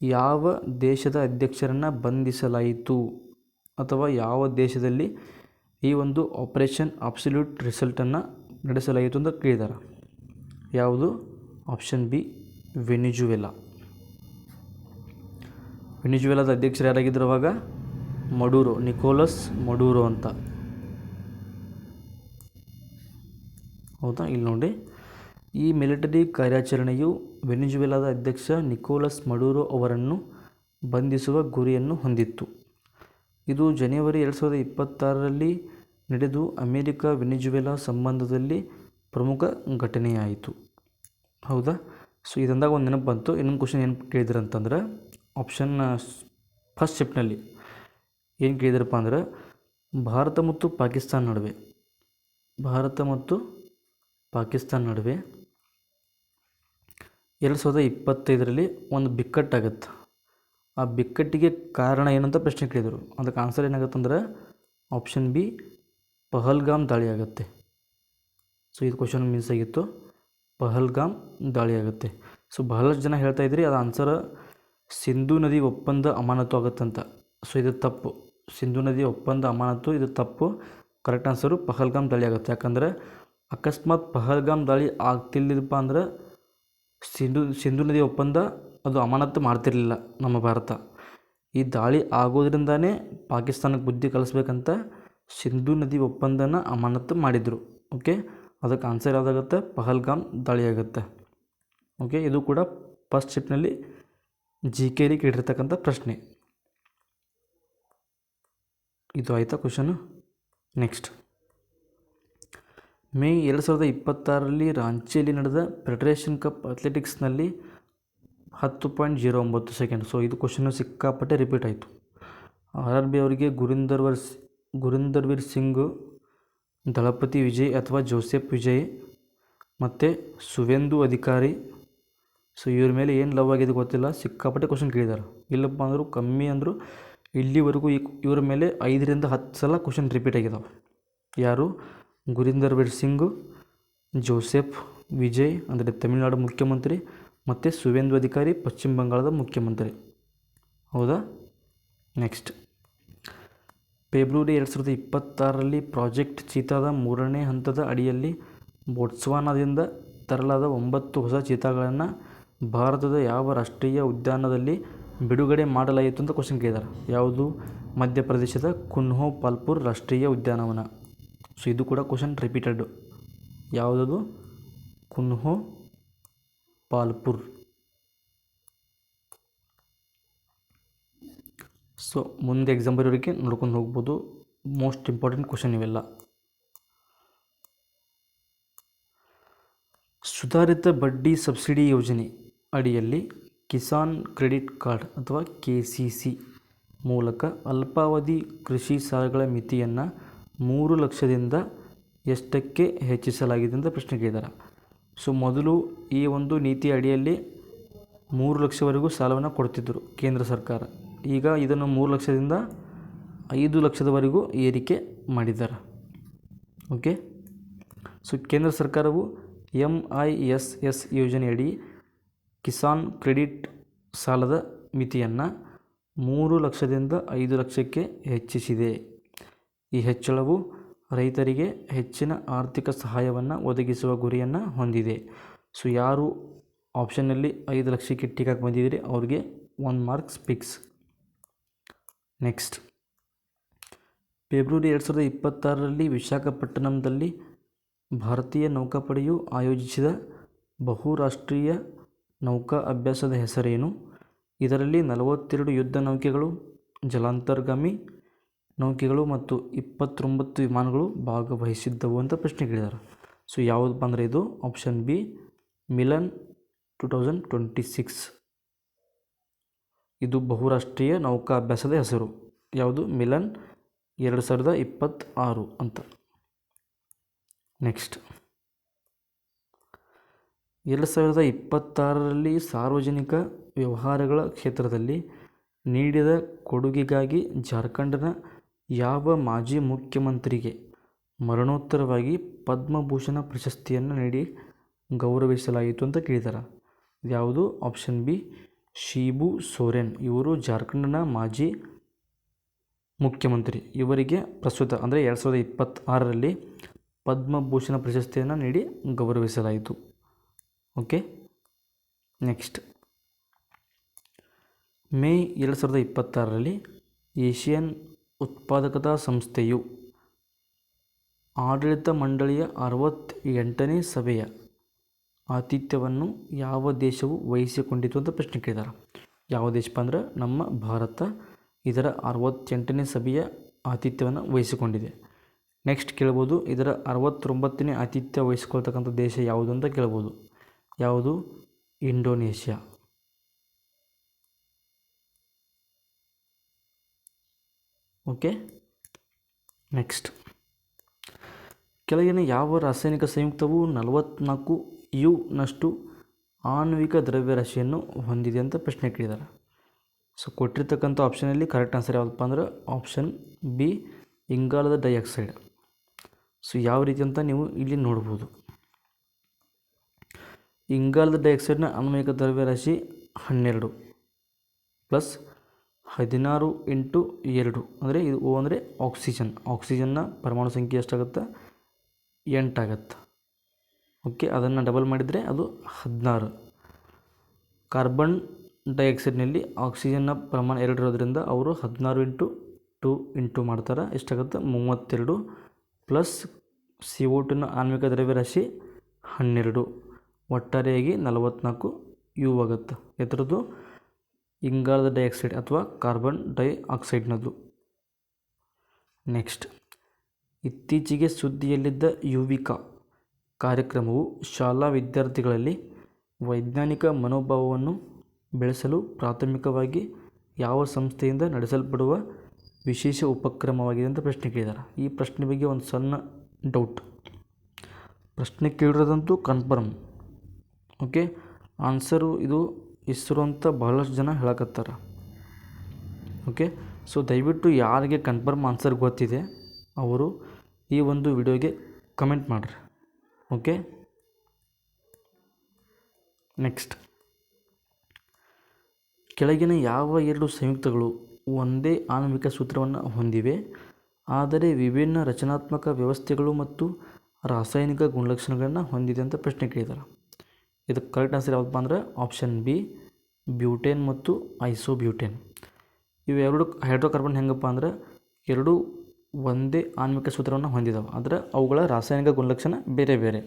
ಯಾವ ದೇಶದ ಅಧ್ಯಕ್ಷರನ್ನು ಬಂಧಿಸಲಾಯಿತು, ಅಥವಾ ಯಾವ ದೇಶದಲ್ಲಿ ಈ ಒಂದು ಆಪರೇಷನ್ ಅಬ್ಸಲ್ಯೂಟ್ ರಿಸಲ್ಟನ್ನು ನಡೆಸಲಾಯಿತು ಅಂತ ಕೇಳಿದ್ದಾರೆ. ಯಾವುದು? Option B Venezuela. ವೆನಿಜುವೆಲಾದ ಅಧ್ಯಕ್ಷರು ಯಾರಾಗಿದ್ದರು ಅವಾಗ? ಮಡೂರೋ, ನಿಕೋಲಸ್ ಮಡೂರೋ ಅಂತ. ಹೌದಾ? ಇಲ್ಲಿ ನೋಡಿ, ಈ ಮಿಲಿಟರಿ ಕಾರ್ಯಾಚರಣೆಯು ವೆನಿಜುವೆಲಾದ ಅಧ್ಯಕ್ಷ ನಿಕೋಲಸ್ ಮಡೂರೋ ಅವರನ್ನು ಬಂಧಿಸುವ ಗುರಿಯನ್ನು ಹೊಂದಿತ್ತು. ಇದು ಜನವರಿ 2026ರಲ್ಲಿ ನಡೆದು ಅಮೇರಿಕ ವೆನಿಜುವೆಲಾ ಸಂಬಂಧದಲ್ಲಿ ಪ್ರಮುಖ ಘಟನೆಯಾಯಿತು. ಹೌದಾ? ಸೊ ಇದಂದಾಗ ಒಂದು ನೆನಪು ಬಂತು. ಇನ್ನೊಂದು ಕ್ವಶನ್ ಏನು ಕೇಳಿದ್ರು ಅಂತಂದ್ರೆ, ಆಪ್ಷನ್ ಫಸ್ಟ್ ಶಿಫ್ಟ್ನಲ್ಲಿ ಏನು ಕೇಳಿದ್ರಪ್ಪ ಅಂದ್ರೆ, ಭಾರತ ಮತ್ತು ಪಾಕಿಸ್ತಾನ ನಡುವೆ 2025ರಲ್ಲಿ ಒಂದು ಬಿಕ್ಕಟ್ಟಾಗತ್ತೆ. ಆ ಬಿಕ್ಕಟ್ಟಿಗೆ ಕಾರಣ ಏನಂತ ಪ್ರಶ್ನೆ ಕೇಳಿದರು. ಅದಕ್ಕೆ ಆನ್ಸರ್ ಏನಾಗುತ್ತಂದ್ರೆ ಆಪ್ಷನ್ ಬಿ ಪಹಲ್ಗಾಮ್ ದಾಳಿ ಆಗುತ್ತೆ. ಸೊ ಇದು ಕ್ವಶನ್ ಮಿಸ್ ಆಗಿತ್ತು. ಪಹಲ್ಗಾಮ್ ದಾಳಿ ಆಗುತ್ತೆ. ಸೊ ಬಹಳಷ್ಟು ಜನ ಹೇಳ್ತಾ ಇದ್ರಿ ಅದು ಆನ್ಸರ್ ಸಿಂಧೂ ನದಿ ಒಪ್ಪಂದ ಅಮಾನತು ಆಗುತ್ತಂತ. ಸೊ ಇದು ತಪ್ಪು. ಸಿಂಧೂ ನದಿ ಒಪ್ಪಂದ ಅಮಾನತು ಇದು ತಪ್ಪು. ಕರೆಕ್ಟ್ ಆನ್ಸರು ಪಹಲ್ಗಾಮ್ ದಾಳಿ ಆಗುತ್ತೆ. ಯಾಕಂದರೆ ಅಕಸ್ಮಾತ್ ಪಹಲ್ಗಾಮ್ ದಾಳಿ ಆಗ್ತಿಲ್ಲದಪ್ಪ ಅಂದ್ರೆ ಸಿಂಧೂ ನದಿ ಒಪ್ಪಂದ ಅದು ಅಮಾನತು ಮಾಡ್ತಿರಲಿಲ್ಲ ನಮ್ಮ ಭಾರತ. ಈ ದಾಳಿ ಆಗೋದ್ರಿಂದನೇ ಪಾಕಿಸ್ತಾನಕ್ಕೆ ಬುದ್ಧಿ ಕಲಿಸ್ಬೇಕಂತ ಸಿಂಧೂ ನದಿ ಒಪ್ಪಂದನ ಅಮಾನತು ಮಾಡಿದರು. ಓಕೆ, ಅದಕ್ಕೆ ಆನ್ಸರ್ ಯಾವುದಾಗುತ್ತೆ? ಪಹಲ್ಗಾಮ್ ದಾಳಿ ಆಗುತ್ತೆ. ಓಕೆ, ಇದು ಕೂಡ ಫಸ್ಟ್ ಶಿಫ್ಟ್ನಲ್ಲಿ GKಲಿ ಕೇಳಿರ್ತಕ್ಕಂಥ ಪ್ರಶ್ನೆ. ಇದು ಆಯಿತಾ ಕ್ವಶನು. ನೆಕ್ಸ್ಟ್, ಮೇ 2026ರಲ್ಲಿ ರಾಂಚಿಯಲ್ಲಿ ನಡೆದ ಫೆಡರೇಷನ್ ಕಪ್ ಅಥ್ಲೆಟಿಕ್ಸ್ನಲ್ಲಿ 10.09 ಸೆಕೆಂಡ್. ಸೊ ಇದು ಕ್ವಶನ್ನು ಸಿಕ್ಕಾಪಟ್ಟೆ ರಿಪೀಟ್ ಆಯಿತು. RRB ಅವರಿಗೆ ಗುರಿಂದರ್ವೀರ್ ಸಿಂಗ್, ದಳಪತಿ ವಿಜಯ್ ಅಥವಾ ಜೋಸೆಫ್ ವಿಜಯ್ ಮತ್ತು ಸುವೇಂದು ಅಧಿಕಾರಿ. ಸೊ ಇವ್ರ ಮೇಲೆ ಏನು ಲವ್ ಆಗಿದೆ ಗೊತ್ತಿಲ್ಲ, ಸಿಕ್ಕಾಪಟ್ಟೆ ಕ್ವಶನ್ ಕೇಳಿದ್ದಾರೆ. ಇಲ್ಲಪ್ಪ ಅಂದರು ಕಮ್ಮಿ ಅಂದರು ಇಲ್ಲಿವರೆಗೂ ಇವ್ರ ಮೇಲೆ 5ರಿಂದ 10 ಸಲ ಕ್ವಶನ್ ರಿಪೀಟ್ ಆಗಿದ್ದಾವೆ. ಯಾರು? ಗುರಿಂದರ್ವೀರ್ ಸಿಂಗ್, ಜೋಸೆಫ್ ವಿಜಯ್ ಅಂದರೆ ತಮಿಳುನಾಡು ಮುಖ್ಯಮಂತ್ರಿ, ಮತ್ತು ಸುವೇಂದು ಅಧಿಕಾರಿ ಪಶ್ಚಿಮ ಬಂಗಾಳದ ಮುಖ್ಯಮಂತ್ರಿ. ಹೌದಾ? ನೆಕ್ಸ್ಟ್, ಫೆಬ್ರವರಿ 2026ರಲ್ಲಿ ಪ್ರಾಜೆಕ್ಟ್ ಚೀತಾದ 3ನೇ ಹಂತದ ಅಡಿಯಲ್ಲಿ ಬೋಟ್ಸ್ವಾನಾದಿಂದ ತರಲಾದ 9 ಹೊಸ ಚೀತಾಗಳನ್ನು ಭಾರತದ ಯಾವ ರಾಷ್ಟ್ರೀಯ ಉದ್ಯಾನದಲ್ಲಿ ಬಿಡುಗಡೆ ಮಾಡಲಾಯಿತು ಅಂತ ಕ್ವಶನ್ ಕೇಳಿದ್ದಾರೆ. ಯಾವುದು? ಮಧ್ಯಪ್ರದೇಶದ ಕುನ್ಹೋ ಪಾಲ್ಪುರ್ ರಾಷ್ಟ್ರೀಯ ಉದ್ಯಾನವನ. ಸೊ ಇದು ಕೂಡ ಕ್ವಶನ್ ರಿಪೀಟೆಡ್. ಯಾವುದದು? ಕುನ್ಹೋ ಪಾಲ್ಪುರ್. ಸೊ ಮುಂದೆ ಎಕ್ಸಾಮ್ ಬರೋರಿಗೆ ನೋಡ್ಕೊಂಡು ಹೋಗ್ಬೋದು. ಮೋಸ್ಟ್ ಇಂಪಾರ್ಟೆಂಟ್ ಕ್ವಶನ್ ಇವೆಲ್ಲ. ಸುಧಾರಿತ ಬಡ್ಡಿ ಸಬ್ಸಿಡಿ ಯೋಜನೆ ಅಡಿಯಲ್ಲಿ ಕಿಸಾನ್ ಕ್ರೆಡಿಟ್ ಕಾರ್ಡ್ ಅಥವಾ KCC ಮೂಲಕ ಅಲ್ಪಾವಧಿ ಕೃಷಿ ಸಾಲಗಳ ಮಿತಿಯನ್ನು 3 ಲಕ್ಷದಿಂದ ಎಷ್ಟಕ್ಕೆ ಹೆಚ್ಚಿಸಲಾಗಿದೆ ಅಂತ ಪ್ರಶ್ನೆ ಕೇಳಿದ್ದಾರೆ. ಸೊ ಮೊದಲು ಈ ಒಂದು ನೀತಿ ಅಡಿಯಲ್ಲಿ 3 ಲಕ್ಷವರೆಗೂ ಸಾಲವನ್ನು ಕೊಡ್ತಿದ್ದರು ಕೇಂದ್ರ ಸರ್ಕಾರ. ಈಗ ಇದನ್ನು 3 ಲಕ್ಷದಿಂದ 5 ಲಕ್ಷದವರೆಗೂ ಏರಿಕೆ ಮಾಡಿದ್ದಾರೆ. ಓಕೆ, ಸೊ ಕೇಂದ್ರ ಸರ್ಕಾರವು MISS ಯೋಜನೆಯಡಿ ಕಿಸಾನ್ ಕ್ರೆಡಿಟ್ ಸಾಲದ ಮಿತಿಯನ್ನು 3 ಲಕ್ಷದಿಂದ 5 ಲಕ್ಷಕ್ಕೆ ಹೆಚ್ಚಿಸಿದೆ. ಈ ಹೆಚ್ಚಳವು ರೈತರಿಗೆ ಹೆಚ್ಚಿನ ಆರ್ಥಿಕ ಸಹಾಯವನ್ನು ಒದಗಿಸುವ ಗುರಿಯನ್ನು ಹೊಂದಿದೆ. ಸೊ ಯಾರು ಆಪ್ಷನ್ನಲ್ಲಿ 5 ಲಕ್ಷಕ್ಕೆ ಟಿಕ್ ಬಂದಿದ್ದೀರಿ ಅವ್ರಿಗೆ 1 ಮಾರ್ಕ್ಸ್ ಫಿಕ್ಸ್. ನೆಕ್ಸ್ಟ್, ಫೆಬ್ರವರಿ 2026ರಲ್ಲಿ ವಿಶಾಖಪಟ್ಟಣಂದಲ್ಲಿ ಭಾರತೀಯ ನೌಕಾಪಡೆಯು ಆಯೋಜಿಸಿದ ಬಹುರಾಷ್ಟ್ರೀಯ ನೌಕಾ ಅಭ್ಯಾಸದ ಹೆಸರೇನು? ಇದರಲ್ಲಿ 42 ಯುದ್ಧ ನೌಕೆಗಳು, ಜಲಾಂತರ್ಗಾಮಿ ನೌಕೆಗಳು ಮತ್ತು 29 ವಿಮಾನಗಳು ಭಾಗವಹಿಸಿದ್ದವು ಅಂತ ಪ್ರಶ್ನೆ ಕೇಳಿದ್ದಾರೆ. ಸೊ ಯಾವುದಪ್ಪ ಅಂದರೆ ಇದು ಆಪ್ಷನ್ ಬಿ ಮಿಲನ್ 2026. ಇದು ಬಹುರಾಷ್ಟ್ರೀಯ ನೌಕಾಭ್ಯಾಸದ ಹೆಸರು. ಯಾವುದು? ಮಿಲನ್ 2026 ಅಂತ. ನೆಕ್ಸ್ಟ್ 2026ರಲ್ಲಿ ಸಾರ್ವಜನಿಕ ವ್ಯವಹಾರಗಳ ಕ್ಷೇತ್ರದಲ್ಲಿ ನೀಡಿದ ಕೊಡುಗೆಗಾಗಿ ಜಾರ್ಖಂಡ್ನ ಯಾವ ಮಾಜಿ ಮುಖ್ಯಮಂತ್ರಿಗೆ ಮರಣೋತ್ತರವಾಗಿ ಪದ್ಮಭೂಷಣ ಪ್ರಶಸ್ತಿಯನ್ನು ನೀಡಿ ಗೌರವಿಸಲಾಯಿತು ಅಂತ ಕೇಳಿದ್ದಾರೆ. ಯಾವುದು? Option B Shibu Soren. ಇವರು ಜಾರ್ಖಂಡ್ನ ಮಾಜಿ ಮುಖ್ಯಮಂತ್ರಿ. ಇವರಿಗೆ ಪ್ರಸ್ತುತ ಅಂದರೆ 2026ರಲ್ಲಿ ಪದ್ಮಭೂಷಣ ಪ್ರಶಸ್ತಿಯನ್ನು ನೀಡಿ ಗೌರವಿಸಲಾಯಿತು. ಓಕೆ. ನೆಕ್ಸ್ಟ್ ಮೇ 2026ರಲ್ಲಿ ಏಷಿಯನ್ ಉತ್ಪಾದಕತಾ ಸಂಸ್ಥೆಯು ಆಡಳಿತ ಮಂಡಳಿಯ 68ನೇ ಸಭೆಯ ಆತಿಥ್ಯವನ್ನು ಯಾವ ದೇಶವು ವಹಿಸಿಕೊಂಡಿತು ಅಂತ ಪ್ರಶ್ನೆ ಕೇಳಿದ್ದಾರೆ. ಯಾವ ದೇಶಪ್ಪ ಅಂದ್ರೆ ನಮ್ಮ ಭಾರತ ಇದರ 68ನೇ ಸಭೆಯ ಆತಿಥ್ಯವನ್ನು ವಹಿಸಿಕೊಂಡಿದೆ. ನೆಕ್ಸ್ಟ್ ಕೇಳ್ಬೋದು, ಇದರ 69ನೇ ಆತಿಥ್ಯ ವಹಿಸಿಕೊಳ್ತಕ್ಕಂಥ ದೇಶ ಯಾವುದು ಅಂತ ಕೇಳ್ಬೋದು. ಯಾವುದು? ಇಂಡೋನೇಷ್ಯಾ. ಓಕೆ. ನೆಕ್ಸ್ಟ್ ಕೆಳಗಿನ ಯಾವ ರಾಸಾಯನಿಕ ಸಂಯುಕ್ತವು 44 ಯು ಆಣ್ವಿಕ ದ್ರವ್ಯರಾಶಿಯನ್ನು ಹೊಂದಿದೆ ಅಂತ ಪ್ರಶ್ನೆ ಕೇಳಿದ್ದಾರೆ. ಸೊ ಕೊಟ್ಟಿರ್ತಕ್ಕಂಥ ಆಪ್ಷನಲ್ಲಿ ಕರೆಕ್ಟ್ ಆನ್ಸರ್ ಯಾವುದಪ್ಪ ಅಂದ್ರೆ ಆಪ್ಷನ್ ಬಿ ಇಂಗಾಲದ ಡೈಆಕ್ಸೈಡ್. ಸೊ ಯಾವ ರೀತಿ ಅಂತ ನೀವು ಇಲ್ಲಿ ನೋಡ್ಬೋದು. ಇಂಗಾಲದ ಡೈಆಕ್ಸೈಡ್ನ ಆಣ್ವಿಕ ದ್ರವ್ಯರಾಶಿ 12 ಪ್ಲಸ್ 16 × 2 ಅಂದರೆ ಇದು ಓ ಅಂದರೆ ಆಕ್ಸಿಜನ್ನ ಪರಮಾಣು ಸಂಖ್ಯೆ ಎಷ್ಟಾಗುತ್ತೆ? 8 ಆಗುತ್ತೆ. ಓಕೆ, ಅದನ್ನು ಡಬಲ್ ಮಾಡಿದರೆ ಅದು 16. ಕಾರ್ಬನ್ ಡೈಆಕ್ಸೈಡ್ನಲ್ಲಿ ಆಕ್ಸಿಜನ್ನ ಪ್ರಮಾಣ 2 ಇರೋದ್ರಿಂದ ಅವರು 16 × 2 ಇಂಟು ಮಾಡ್ತಾರೆ. ಎಷ್ಟಾಗುತ್ತೆ? 32 ಪ್ಲಸ್ CO2ನ ಆಣ್ವಿಕ ದ್ರವ್ಯರಾಶಿ 12, ಒಟ್ಟಾರೆಯಾಗಿ 44 ಯು ಆಗುತ್ತೆ. ಎತ್ತರದ್ದು ಇಂಗಾಲದ ಡೈಆಕ್ಸೈಡ್ ಅಥವಾ ಕಾರ್ಬನ್ ಡೈಆಕ್ಸೈಡ್ನದು. ನೆಕ್ಸ್ಟ್ ಇತ್ತೀಚೆಗೆ ಸುದ್ದಿಯಲ್ಲಿದ್ದ ಯುವಿಕಾ ಕಾರ್ಯಕ್ರಮವು ಶಾಲಾ ವಿದ್ಯಾರ್ಥಿಗಳಲ್ಲಿ ವೈಜ್ಞಾನಿಕ ಮನೋಭಾವವನ್ನು ಬೆಳೆಸಲು ಪ್ರಾಥಮಿಕವಾಗಿ ಯಾವ ಸಂಸ್ಥೆಯಿಂದ ನಡೆಸಲ್ಪಡುವ ವಿಶೇಷ ಉಪಕ್ರಮವಾಗಿದೆ ಅಂತ ಪ್ರಶ್ನೆ ಕೇಳಿದ್ದಾರೆ. ಈ ಪ್ರಶ್ನೆ ಬಗ್ಗೆ ಒಂದು ಸಣ್ಣ ಡೌಟ್. ಪ್ರಶ್ನೆ ಕೇಳಿರೋದಂತೂ ಕನ್ಫರ್ಮ್. ಓಕೆ, ಆನ್ಸರು ಇದು ಇಸ್ರೋ ಅಂತ ಬಹಳಷ್ಟು ಜನ ಹೇಳಕತ್ತಾರ. ಓಕೆ, ಸೊ ದಯವಿಟ್ಟು ಯಾರಿಗೆ ಕನ್ಫರ್ಮ್ ಆನ್ಸರ್ ಗೊತ್ತಿದೆ ಅವರು ಈ ಒಂದು ವಿಡಿಯೋಗೆ ಕಮೆಂಟ್ ಮಾಡಿರಿ. ಓಕೆ. ನೆಕ್ಸ್ಟ್ ಕೆಳಗಿನ ಯಾವ 2 ಸಂಯುಕ್ತಗಳು ಒಂದೇ ಆಣ್ವಿಕ ಸೂತ್ರವನ್ನು ಹೊಂದಿವೆ ಆದರೆ ವಿಭಿನ್ನ ರಚನಾತ್ಮಕ ವ್ಯವಸ್ಥೆಗಳು ಮತ್ತು ರಾಸಾಯನಿಕ ಗುಣಲಕ್ಷಣಗಳನ್ನು ಹೊಂದಿದೆ ಅಂತ ಪ್ರಶ್ನೆ ಕೇಳಿದ್ದಾರೆ. ಇದಕ್ಕೆ ಕರೆಕ್ಟ್ ಆನ್ಸರ್ ಯಾವುದಪ್ಪ ಅಂದ್ರೆ ಆಪ್ಷನ್ ಬಿ ಬ್ಯೂಟೇನ್ ಮತ್ತು ಐಸೋಬ್ಯೂಟೇನ್. ಇವೆರಡು ಹೈಡ್ರೋಕಾರ್ಬನ್ ಹೆಂಗಪ್ಪ ಅಂದ್ರೆ ಎರಡು ಒಂದೇ ಆಣ್ವಿಕ ಸೂತ್ರವನ್ನು ಹೊಂದಿದ್ದಾವೆ, ಆದರೆ ಅವುಗಳ ರಾಸಾಯನಿಕ ಗುಣಲಕ್ಷಣ ಬೇರೆ ಬೇರೆ.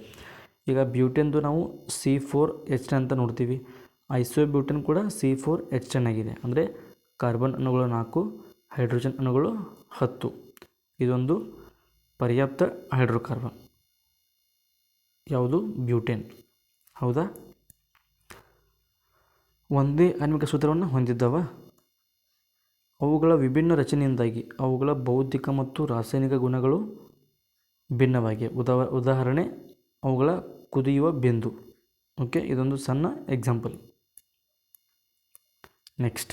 ಈಗ ಬ್ಯೂಟೇನ್ದು ನಾವು C4H10 ಅಂತ ನೋಡ್ತೀವಿ. ಐಸೋಬ್ಯೂಟೇನ್ ಕೂಡ C4H10 ಆಗಿದೆ. ಅಂದರೆ ಕಾರ್ಬನ್ ಅಣುಗಳು 4, ಹೈಡ್ರೋಜನ್ ಅಣುಗಳು 10. ಇದೊಂದು ಪರ್ಯಾಪ್ತ ಹೈಡ್ರೋಕಾರ್ಬನ್. ಯಾವುದು? ಬ್ಯೂಟೇನ್. ಹೌದಾ? ಒಂದೇ ಆಣ್ವಿಕ ಸೂತ್ರವನ್ನು ಹೊಂದಿದ್ದಾವ. ಅವುಗಳ ವಿಭಿನ್ನ ರಚನೆಯಿಂದಾಗಿ ಅವುಗಳ ಬೌದ್ಧಿಕ ಮತ್ತು ರಾಸಾಯನಿಕ ಗುಣಗಳು ಭಿನ್ನವಾಗಿವೆ. ಉದಾಹರಣೆ ಅವುಗಳ ಕುದಿಯುವ ಬಿಂದು. ಓಕೆ, ಇದೊಂದು ಸಣ್ಣ ಎಕ್ಸಾಂಪಲ್. ನೆಕ್ಸ್ಟ್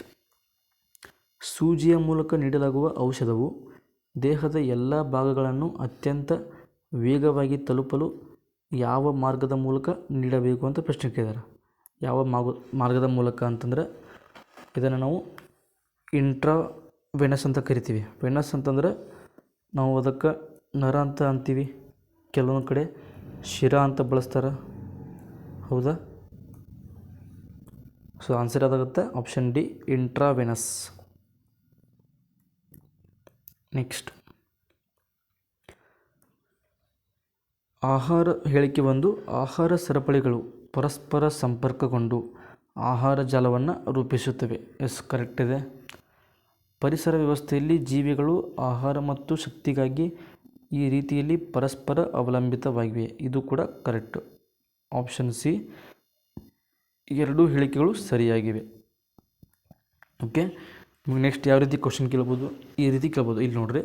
ಸೂಜಿಯ ಮೂಲಕ ನೀಡಲಾಗುವ ಔಷಧವು ದೇಹದ ಎಲ್ಲ ಭಾಗಗಳನ್ನು ಅತ್ಯಂತ ವೇಗವಾಗಿ ತಲುಪಲು ಯಾವ ಮಾರ್ಗದ ಮೂಲಕ ನೀಡಬೇಕು ಅಂತ ಪ್ರಶ್ನೆ ಕೇಳಿದ್ದಾರೆ. ಯಾವ ಮಾರ್ಗದ ಮೂಲಕ ಅಂತಂದರೆ ಇದನ್ನು ನಾವು ಇಂಟ್ರಾವೆನಸ್ ಅಂತ ಕರಿತೀವಿ. ವೆನಸ್ ಅಂತಂದ್ರೆ ನಾವು ಅದಕ್ಕೆ ನರ ಅಂತ ಅಂತೀವಿ, ಕೆಲವೊಂದು ಕಡೆ ಶಿರ ಅಂತ ಬಳಸ್ತಾರೆ. ಹೌದಾ? ಸೊ ಆನ್ಸರ್ ಯಾವ್ದಾಗುತ್ತೆ? Option D intravenous. ನೆಕ್ಸ್ಟ್ ಆಹಾರ ಹೇಳಿಕೆ ಒಂದು ಆಹಾರ ಸರಪಳಿಗಳು ಪರಸ್ಪರ ಸಂಪರ್ಕಗೊಂಡು ಆಹಾರ ಜಾಲವನ್ನು ರೂಪಿಸುತ್ತವೆ. ಎಸ್, ಕರೆಕ್ಟ್ ಇದೆ. ಪರಿಸರ ವ್ಯವಸ್ಥೆಯಲ್ಲಿ ಜೀವಿಗಳು ಆಹಾರ ಮತ್ತು ಶಕ್ತಿಗಾಗಿ ಈ ರೀತಿಯಲ್ಲಿ ಪರಸ್ಪರ ಅವಲಂಬಿತವಾಗಿವೆ. ಇದು ಕೂಡ ಕರೆಕ್ಟು. ಆಪ್ಷನ್ ಸಿ, ಎರಡೂ ಹೇಳಿಕೆಗಳು ಸರಿಯಾಗಿವೆ. ಓಕೆ, ನೆಕ್ಸ್ಟ್ ಯಾವ ರೀತಿ ಕ್ವಶನ್ ಕೇಳ್ಬೋದು, ಈ ರೀತಿ ಕೇಳ್ಬೋದು. ಇಲ್ಲಿ ನೋಡ್ರಿ,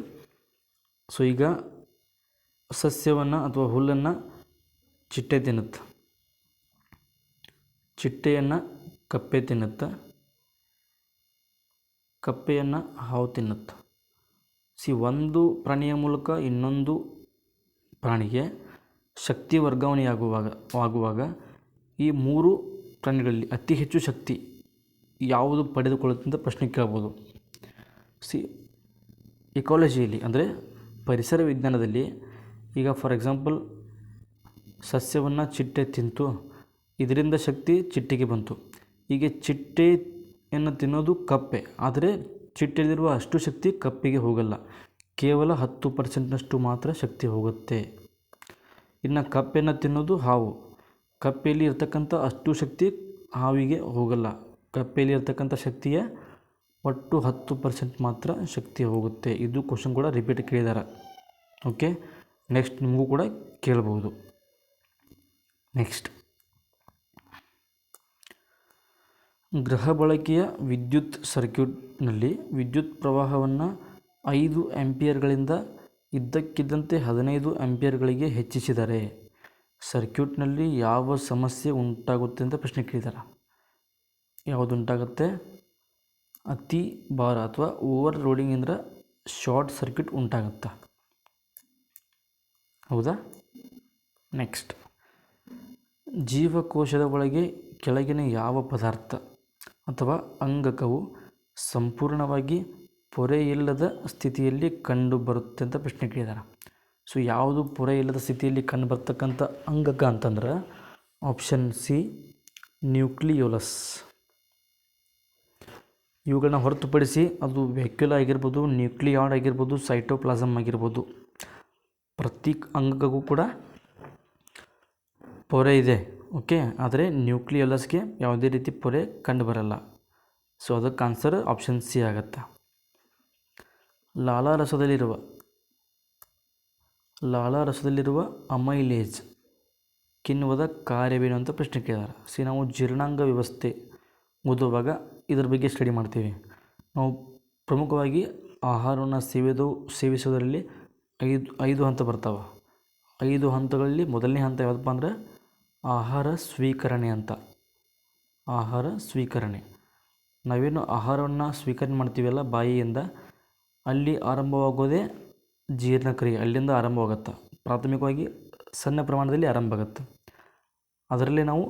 ಸೊ ಈಗ ಸಸ್ಯವನ್ನು ಅಥವಾ ಹುಲ್ಲನ್ನು ಚಿಟ್ಟೆ ತಿನ್ನುತ್ತೆ, ಚಿಟ್ಟೆಯನ್ನು ಕಪ್ಪೆ ತಿನ್ನುತ್ತೆ, ಕಪ್ಪೆಯನ್ನು ಹಾವು ತಿನ್ನುತ್ತೆ. ಒಂದು ಪ್ರಾಣಿಯ ಮೂಲಕ ಇನ್ನೊಂದು ಪ್ರಾಣಿಗೆ ಶಕ್ತಿ ವರ್ಗಾವಣೆಯಾಗುವಾಗ ಈ ಮೂರು ಪ್ರಾಣಿಗಳಲ್ಲಿ ಅತಿ ಹೆಚ್ಚು ಶಕ್ತಿ ಯಾವುದು ಪಡೆದುಕೊಳ್ಳುತ್ತೆ ಅಂತ ಪ್ರಶ್ನೆ ಕೇಳ್ಬೋದು. ಇಕಾಲಜಿಯಲ್ಲಿ ಅಂದರೆ ಪರಿಸರ ವಿಜ್ಞಾನದಲ್ಲಿ ಈಗ ಫಾರ್ ಎಕ್ಸಾಂಪಲ್ ಸಸ್ಯವನ್ನು ಚಿಟ್ಟೆ ತಿಂತು, ಇದರಿಂದ ಶಕ್ತಿ ಚಿಟ್ಟೆಗೆ ಬಂತು. ಹೀಗೆ ಚಿಟ್ಟೆಯನ್ನು ತಿನ್ನೋದು ಕಪ್ಪೆ, ಆದರೆ ಚಿಟ್ಟೆಯಲ್ಲಿರುವ ಅಷ್ಟು ಶಕ್ತಿ ಕಪ್ಪಿಗೆ ಹೋಗಲ್ಲ, ಕೇವಲ 10%ನಷ್ಟು ಮಾತ್ರ ಶಕ್ತಿ ಹೋಗುತ್ತೆ. ಇನ್ನು ಕಪ್ಪೆಯನ್ನು ತಿನ್ನೋದು ಹಾವು, ಕಪ್ಪೆಯಲ್ಲಿ ಇರ್ತಕ್ಕಂಥ ಅಷ್ಟು ಶಕ್ತಿ ಹಾವಿಗೆ ಹೋಗಲ್ಲ, ಕಪ್ಪೆಯಲ್ಲಿ ಇರ್ತಕ್ಕಂಥ ಶಕ್ತಿಯ ಒಟ್ಟು 10% ಮಾತ್ರ ಶಕ್ತಿ ಹೋಗುತ್ತೆ. ಇದು ಕ್ವಶನ್ ಕೂಡ ರಿಪೀಟ್ ಕೇಳಿದ್ದಾರೆ. ಓಕೆ, ನೆಕ್ಸ್ಟ್ ನಿಮಗೂ ಕೂಡ ಕೇಳಬಹುದು. ನೆಕ್ಸ್ಟ್, ಗೃಹ ಬಳಕೆಯ ವಿದ್ಯುತ್ ಸರ್ಕ್ಯೂಟ್ನಲ್ಲಿ ವಿದ್ಯುತ್ ಪ್ರವಾಹವನ್ನು 5 ಆಂಪಿಯರ್ಗಳಿಂದ ಇದ್ದಕ್ಕಿದ್ದಂತೆ 15 ಆಂಪಿಯರ್ಗಳಿಗೆ ಹೆಚ್ಚಿಸಿದರೆ ಸರ್ಕ್ಯೂಟ್ನಲ್ಲಿ ಯಾವ ಸಮಸ್ಯೆ ಉಂಟಾಗುತ್ತೆ ಅಂತ ಪ್ರಶ್ನೆ ಕೇಳಿದ್ದಾರೆ. ಯಾವುದು ಉಂಟಾಗುತ್ತೆ? ಅತಿ ಭಾರ ಅಥವಾ ಓವರ್ ಲೋಡಿಂಗಿಂದ ಶಾರ್ಟ್ ಸರ್ಕ್ಯೂಟ್ ಉಂಟಾಗುತ್ತಾ? ಹೌದಾ? ನೆಕ್ಸ್ಟ್, ಜೀವಕೋಶದ ಒಳಗೆ ಕೆಳಗಿನ ಯಾವ ಪದಾರ್ಥ ಅಥವಾ ಅಂಗಕವು ಸಂಪೂರ್ಣವಾಗಿ ಪೊರೆಯಿಲ್ಲದ ಸ್ಥಿತಿಯಲ್ಲಿ ಕಂಡುಬರುತ್ತೆ ಅಂತ ಪ್ರಶ್ನೆ ಕೇಳಿದ್ದಾರೆ. ಸೊ ಯಾವುದು ಪೊರೆಯಿಲ್ಲದ ಸ್ಥಿತಿಯಲ್ಲಿ ಕಂಡುಬರ್ತಕ್ಕಂಥ ಅಂಗಕ ಅಂತಂದ್ರೆ ಆಪ್ಷನ್ ಸಿ, ನ್ಯೂಕ್ಲಿಯೋಲಸ್. ಇವುಗಳನ್ನ ಹೊರತುಪಡಿಸಿ ಅದು ವ್ಯಾಕ್ಯೂಲ ಆಗಿರ್ಬೋದು, ನ್ಯೂಕ್ಲಿಯಾಯ್ಡ್ ಆಗಿರ್ಬೋದು, ಸೈಟೋಪ್ಲಾಸಮ್ ಆಗಿರ್ಬೋದು, ಪ್ರತಿ ಅಂಗಕ್ಕೂ ಕೂಡ ಪೊರೆ ಇದೆ. ಓಕೆ, ಆದರೆ ನ್ಯೂಕ್ಲಿಯೋಲಸ್ಗೆ ಯಾವುದೇ ರೀತಿ ಪೊರೆ ಕಂಡುಬರಲ್ಲ. ಸೊ ಅದಕ್ಕೆ ಆನ್ಸರ್ ಆಪ್ಷನ್ ಸಿ ಆಗುತ್ತೆ. ಲಾಲಾರಸದಲ್ಲಿರುವ ಅಮೈಲೇಜ್ ಕಿಣ್ವದ ಕಾರ್ಯವೇನು ಅಂತ ಪ್ರಶ್ನೆ ಕೇಳಿದ್ದಾರೆ. ನಾವು ಜೀರ್ಣಾಂಗ ವ್ಯವಸ್ಥೆ ಓದುವಾಗ ಇದರ ಬಗ್ಗೆ ಸ್ಟಡಿ ಮಾಡ್ತೀವಿ. ನಾವು ಪ್ರಮುಖವಾಗಿ ಆಹಾರವನ್ನು ಸೇವಿಸೋದರಲ್ಲಿ ಐದು ಹಂತ ಬರ್ತಾವೆ. 5 ಹಂತಗಳಲ್ಲಿ ಮೊದಲನೇ ಹಂತ ಯಾವುದಪ್ಪ ಅಂದರೆ ಆಹಾರ ಸ್ವೀಕರಣೆ ಅಂತ. ಆಹಾರ ಸ್ವೀಕರಣೆ, ನಾವೇನು ಆಹಾರವನ್ನು ಸ್ವೀಕರಣೆ ಮಾಡ್ತೀವಲ್ಲ ಬಾಯಿಯಿಂದ, ಅಲ್ಲಿ ಆರಂಭವಾಗೋದೇ ಜೀರ್ಣಕ್ರಿಯೆ, ಅಲ್ಲಿಂದ ಆರಂಭವಾಗುತ್ತೆ. ಪ್ರಾಥಮಿಕವಾಗಿ ಸಣ್ಣ ಪ್ರಮಾಣದಲ್ಲಿ ಆರಂಭ ಆಗುತ್ತೆ. ಅದರಲ್ಲಿ ನಾವು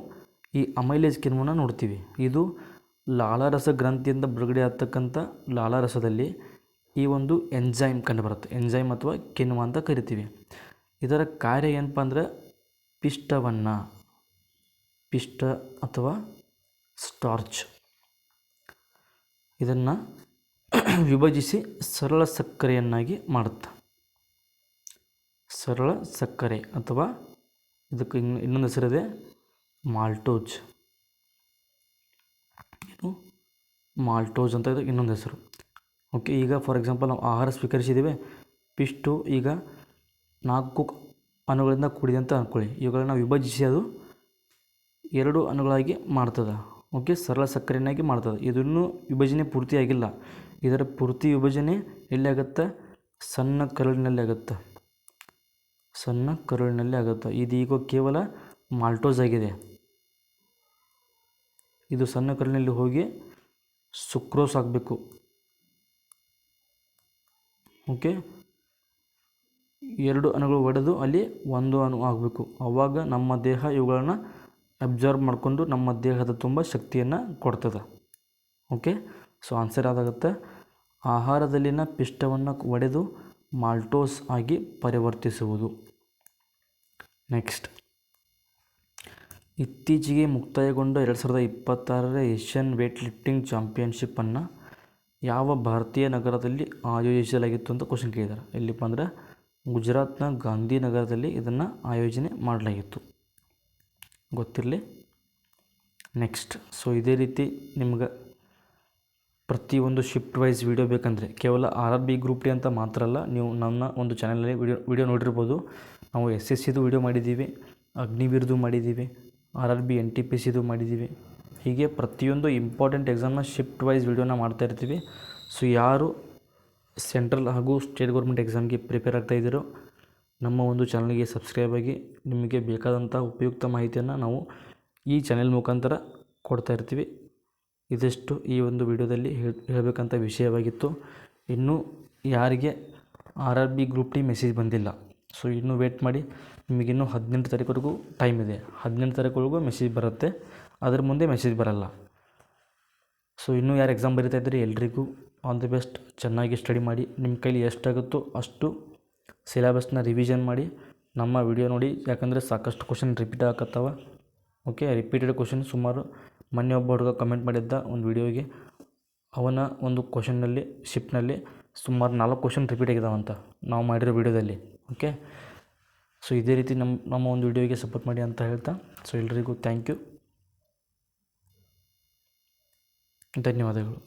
ಈ ಅಮೈಲೇಜ್ ಕಿಣ್ವವನ್ನು ನೋಡ್ತೀವಿ. ಇದು ಲಾಲಾರಸ ಗ್ರಂಥಿಯಿಂದ ಬಿಡುಗಡೆ ಆಗ್ತಕ್ಕಂಥ ಲಾಲಾರಸದಲ್ಲಿ ಈ ಒಂದು ಎಂಜೈಮ್ ಕಂಡುಬರುತ್ತೆ. ಎಂಜೈಮ್ ಅಥವಾ ಕಿಣ್ವ ಅಂತ ಕರಿತೀವಿ. ಇದರ ಕಾರ್ಯ ಏನಪ್ಪ ಅಂದರೆ ಪಿಷ್ಟ ಅಥವಾ ಸ್ಟಾರ್ಚ್ ಇದನ್ನು ವಿಭಜಿಸಿ ಸರಳ ಸಕ್ಕರೆಯನ್ನಾಗಿ ಮಾಡುತ್ತೆ. ಸರಳ ಸಕ್ಕರೆ ಅಥವಾ ಇದಕ್ಕೆ ಇನ್ನೊಂದು ಹೆಸರಿದೆ ಮಾಲ್ಟೋಜ್. ಮಾಲ್ಟೋಜ್ ಅಂತ ಇದು ಇನ್ನೊಂದು ಹೆಸರು. ಓಕೆ, ಈಗ ಫಾರ್ ಎಕ್ಸಾಂಪಲ್ ನಾವು ಆಹಾರ ಸ್ವೀಕರಿಸಿದ್ದೇವೆ, ಪಿಷ್ಟು ಈಗ 4 ಅಣುಗಳಿಂದ ಕೂಡಿದೆ ಅಂತ ಅಂದ್ಕೊಳ್ಳಿ. ಇವುಗಳನ್ನ ವಿಭಜಿಸಿ ಅದು 2 ಅಣುಗಳಾಗಿ ಮಾಡ್ತದೆ. ಓಕೆ, ಸರಳ ಸಕ್ಕರೆಯನ್ನಾಗಿ ಮಾಡ್ತದೆ. ಇದನ್ನು ವಿಭಜನೆ ಪೂರ್ತಿಯಾಗಿಲ್ಲ. ಇದರ ಪೂರ್ತಿ ವಿಭಜನೆ ಎಲ್ಲಿ ಆಗುತ್ತೆ? ಸಣ್ಣ ಕರುಳಿನಲ್ಲಿ ಆಗುತ್ತೆ. ಸಣ್ಣ ಕರುಳಿನಲ್ಲಿ ಆಗುತ್ತೆ. ಇದೀಗ ಕೇವಲ ಮಾಲ್ಟೋಸ್ ಆಗಿದೆ. ಇದು ಸಣ್ಣ ಕರುಳಿನಲ್ಲಿ ಹೋಗಿ ಸುಕ್ರೋಸ್ ಆಗಬೇಕು. ಓಕೆ, 2 ಅಣುಗಳು ಒಡೆದು ಅಲ್ಲಿ 1 ಅಣು ಆಗಬೇಕು. ಆವಾಗ ನಮ್ಮ ದೇಹ ಇವುಗಳನ್ನು ಅಬ್ಸರ್ವ್ ಮಾಡಿಕೊಂಡು ನಮ್ಮ ದೇಹದ ತುಂಬ ಶಕ್ತಿಯನ್ನು ಕೊಡ್ತದೆ. ಓಕೆ, ಸೊ ಆನ್ಸರ್ ಯಾವುದಾಗುತ್ತೆ? ಆಹಾರದಲ್ಲಿನ ಪಿಷ್ಟವನ್ನು ಒಡೆದು ಮಾಲ್ಟೋಸ್ ಆಗಿ ಪರಿವರ್ತಿಸುವುದು. ನೆಕ್ಸ್ಟ್, ಇತ್ತೀಚೆಗೆ ಮುಕ್ತಾಯಗೊಂಡ 2026ರ ಏಷ್ಯನ್ ವೇಟ್ ಲಿಫ್ಟಿಂಗ್ ಚಾಂಪಿಯನ್ಶಿಪ್ಪನ್ನು ಯಾವ ಭಾರತೀಯ ನಗರದಲ್ಲಿ ಆಯೋಜಿಸಲಾಗಿತ್ತು ಅಂತ ಕ್ವಶನ್ ಕೇಳಿದ್ದಾರೆ. ಎಲ್ಲಿಪ್ಪ ಅಂದರೆ ಗುಜರಾತ್ನ ಗಾಂಧಿನಗರದಲ್ಲಿ ಇದನ್ನು ಆಯೋಜನೆ ಮಾಡಲಾಗಿತ್ತು. ಗೊತ್ತಿರಲಿ. ನೆಕ್ಸ್ಟ್, ಸೊ ಇದೇ ರೀತಿ ನಿಮ್ಗೆ ಪ್ರತಿಯೊಂದು ಶಿಫ್ಟ್ ವೈಸ್ ವೀಡಿಯೋ ಬೇಕಂದರೆ ಕೇವಲ RRB ಗ್ರೂಪ್ ಡಿ ಅಂತ ಮಾತ್ರ ಅಲ್ಲ, ನೀವು ನನ್ನ ಒಂದು ಚಾನಲಲ್ಲಿ ವಿಡಿಯೋ ನೋಡಿರ್ಬೋದು. ನಾವು SSCದು ವಿಡಿಯೋ ಮಾಡಿದ್ದೀವಿ, ಅಗ್ನಿವೀರ್ದು ಮಾಡಿದ್ದೀವಿ, RRB NTPCದು ಮಾಡಿದ್ದೀವಿ. ಹೀಗೆ ಪ್ರತಿಯೊಂದು ಇಂಪಾರ್ಟೆಂಟ್ ಎಕ್ಸಾಮ್ನ ಶಿಫ್ಟ್ ವೈಸ್ ವೀಡಿಯೋನ ಮಾಡ್ತಾಯಿರ್ತೀವಿ. ಸೊ ಯಾರು ಸೆಂಟ್ರಲ್ ಹಾಗೂ ಸ್ಟೇಟ್ ಗೌರ್ಮೆಂಟ್ ಎಕ್ಸಾಮ್ಗೆ ಪ್ರಿಪೇರ್ ಆಗ್ತಾಯಿದ್ದೀರೋ ನಮ್ಮ ಒಂದು ಚಾನಲ್ಗೆ ಸಬ್ಸ್ಕ್ರೈಬ್ ಆಗಿ. ನಿಮಗೆ ಬೇಕಾದಂಥ ಉಪಯುಕ್ತ ಮಾಹಿತಿಯನ್ನು ನಾವು ಈ ಚಾನೆಲ್ ಮುಖಾಂತರ ಕೊಡ್ತಾಯಿರ್ತೀವಿ. ಇದಿಷ್ಟು ಈ ಒಂದು ವಿಡಿಯೋದಲ್ಲಿ ಹೇಳಬೇಕಂತ ವಿಷಯವಾಗಿತ್ತು. ಇನ್ನೂ ಯಾರಿಗೆ RRB ಗ್ರೂಪ್ ಡಿ ಮೆಸೇಜ್ ಬಂದಿಲ್ಲ, ಸೊ ಇನ್ನೂ ವೇಟ್ ಮಾಡಿ. ನಿಮಗಿನ್ನೂ 18 ತಾರೀಕುವರೆಗೂ ಟೈಮ್ ಇದೆ. 18 ತಾರೀಕುವರೆಗೂ ಮೆಸೇಜ್ ಬರುತ್ತೆ, ಅದರ ಮುಂದೆ ಮೆಸೇಜ್ ಬರಲ್ಲ. ಸೊ ಇನ್ನೂ ಯಾರು ಎಕ್ಸಾಮ್ ಬರೀತಾ ಇದ್ದರೆ ಎಲ್ರಿಗೂ ಆಲ್ ದಿ ಬೆಸ್ಟ್. ಚೆನ್ನಾಗಿ ಸ್ಟಡಿ ಮಾಡಿ, ನಿಮ್ಮ ಕೈಲಿ ಎಷ್ಟಾಗುತ್ತೋ ಅಷ್ಟು ಸಿಲೆಬಸ್ನ ರಿವಿಷನ್ ಮಾಡಿ. ನಮ್ಮ ವಿಡಿಯೋ ನೋಡಿ, ಯಾಕಂದರೆ ಸಾಕಷ್ಟು ಕ್ವಶನ್ ರಿಪೀಟ್ ಆಗತ್ತವ. ಓಕೆ, ರಿಪೀಟೆಡ್ ಕ್ವಶನ್ ಸುಮಾರು. ಮೊನ್ನೆ ಒಬ್ಬ ಹುಡುಗ ಕಮೆಂಟ್ ಮಾಡಿದ್ದ ಒಂದು ವಿಡಿಯೋಗೆ, ಅವನ ಒಂದು ಕ್ವಶನ್ನಲ್ಲಿ ಶಿಫ್ಟ್ನಲ್ಲಿ ಸುಮಾರು 4 ಕ್ವಶನ್ ರಿಪೀಟ್ ಆಗಿದಾವಂತ ನಾವು ಮಾಡಿರೋ ವಿಡಿಯೋದಲ್ಲಿ. ಓಕೆ, ಸೊ ಇದೇ ರೀತಿ ನಮ್ಮ ಒಂದು ವಿಡಿಯೋಗೆ ಸಪೋರ್ಟ್ ಮಾಡಿ ಅಂತ ಹೇಳ್ತಾ, ಸೊ ಎಲ್ರಿಗೂ ಥ್ಯಾಂಕ್ ಯು, ಧನ್ಯವಾದಗಳು.